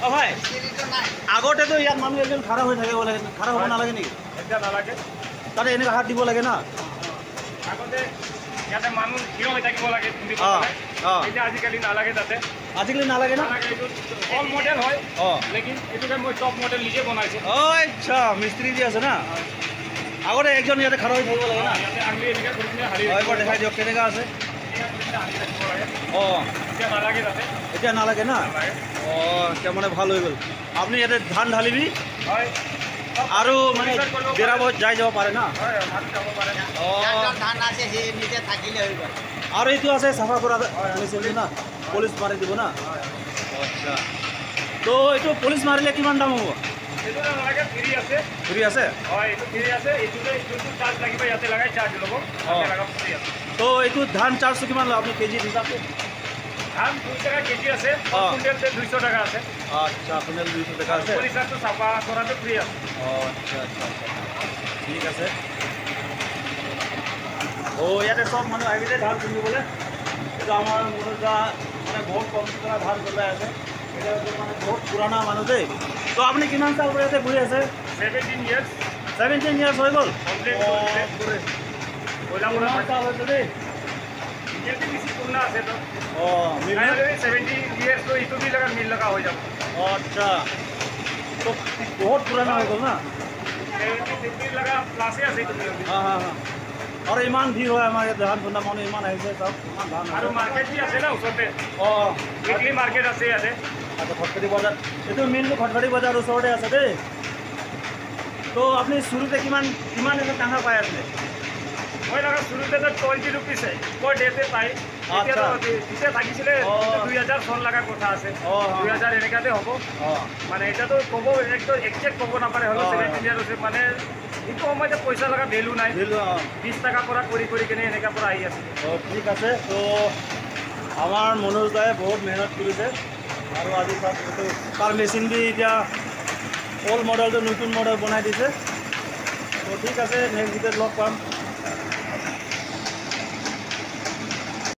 অঁ ভাই আগতেতো ইয়াত মানুহ এজন খাৰা হৈ থাকে বোলে, খাৰা হ'ব নালাগে নেকি? এতিয়া নালাগে। তাতে এনেকৈ হাত দিব লাগে না? আগতে ইয়াতে মানুহ থিয় হৈ থাকিব লাগে খুন্দিব অঁ লাগে। অঁ এতিয়া আজিকালি নালাগে তাতে। আজিকালি নালাগে না? নালাগে, এইটো অল মডেল হয়। অঁ লেকিন এইটোকে মই টপ মডেল নিজে বনাইছোঁ। অঁ আচ্ছা, মিস্ত্ৰী দি আছে না? আগতে একজন ইয়াতে খাৰা হৈ থাকিব লাগে না? ইয়াতে আঙুলি এনেকৈ কৰি কিনে হাৰি অঁ একবাৰ দেখাই দিয়ক কেনেকুৱা আছে। ৰাখিব লাগে। অঁ এতিয়া নালাগে তাতে। এতিয়া নালাগে না? নালাগে। অঁ এতিয়া মানে ভাল হৈ গ'ল। আপুনি ইয়াতে ধান ঢালিবি হয়। আৰু মানে বেৰাবত যাই যাব পাৰে না? হয়, মানুহ যাব পাৰে। অঁ ধান আছে সি নিজে থাকিলে হৈ গ'ল। আৰু এইটো আছে চাফা কৰা মেচিনটো না? পলিচ মাৰি দিব না? আচ্ছা, তো এইটো পলিচ মাৰিলে কিমান দাম হ'ব? এইটো নালাগে, ফ্ৰী আছে। ফ্ৰী আছে? হয়, এইটো ফ্ৰী আছে। এইটোতে যোনটো চাৰ্জ লাগিব ইয়াতে লগাই চাৰ্জ ল'ব। অঁ। লগাব ফ্ৰী আছে। তো এইটো ধান চাৰ্জটো কিমান লয় আপুনি কেজি হিচাপে? ধান 2 টাকা কেজি আছে। অঁ। কুইণ্টেলতে 200 টাকা আছে। আচ্ছা, আপোনাৰ 200 টকা আছে? পলিচাৰটো চাফা কৰাটো ফ্ৰী আছে। অঁ আচ্ছা আচ্ছা আচ্ছা, ঠিক আছে। অঁ ইয়াতে চব মানুহ আহিলে ধান কিনিবলৈ। এইটো আমাৰ মনোজা মানে বহুত কম টকা ধান চলাই আছে। এটা মানে বহুত পুৰণা মানুহ দেই। তো আপুনি কিমান চাল ইয়াতে বহি আছে? 17 years 17 ইয়াৰ্ছ হৈ গ'ল? কমপ্লিট কৰিলে। পইলা কিমান চাল হৈছে দেই? ইয়াতে বেছি পুৰণা আছে তো। অঁ 70 years তো ইটো भी लगा मिल लगा हो जाए। অঁ আচ্ছা, তো বহুত পুৰণা হৈ গ'ল না? 70 लगा प्लासे আছে তো। हाँ हाँ हाँ, আৰু ইমান ভিৰ হয় আমাৰ ইয়াত ধান খুন্দা মানুহ ইমান আহিছে চব ইমান ধান আৰু মাৰ্কেট भी আছে না ওচৰতে। অঁ উইকলি মাৰ্কেট আছে ইয়াতে। আচ্ছা খটখটি বজাৰ, এইটো মেইনটো খটখটি বজাৰ ওচৰতে আছে দেই। তো আপুনি শুৰুতে কিমান এটা টাকা পাই আছিলে? মই লগা শুৰুতে তো 20 रुपीस पर ডেতে পাই। এতিয়া তো যেতিয়া থাকিছিলে 2000 ফোন লগা কথা আছে। 2000 এনেকাতে হ'ব। অঁ মানে এতিয়াতো ক'ব একদম একজেক্ট ক'ব নাপাৰে হ'লেও 17 ইয়াৰ হৈছে মানে এইটো সময়তে পইচা লগা ভেলু নাই। অঁ 20 টাকা পৰা কৰি কিনে এনেকা পৰা আহি আছে। অঁ ঠিক আছে। তো আমাৰ মনোজ দাই বহুত মেহনত কৰিছে আৰু আজি তাত এইটো তাৰ মেচিন দি এতিয়া অল্ড মডেলটো নতুন মডেল বনাই দিছে। তো ঠিক আছে, নেক্সট ভিডিঅ'ত লগ পাম।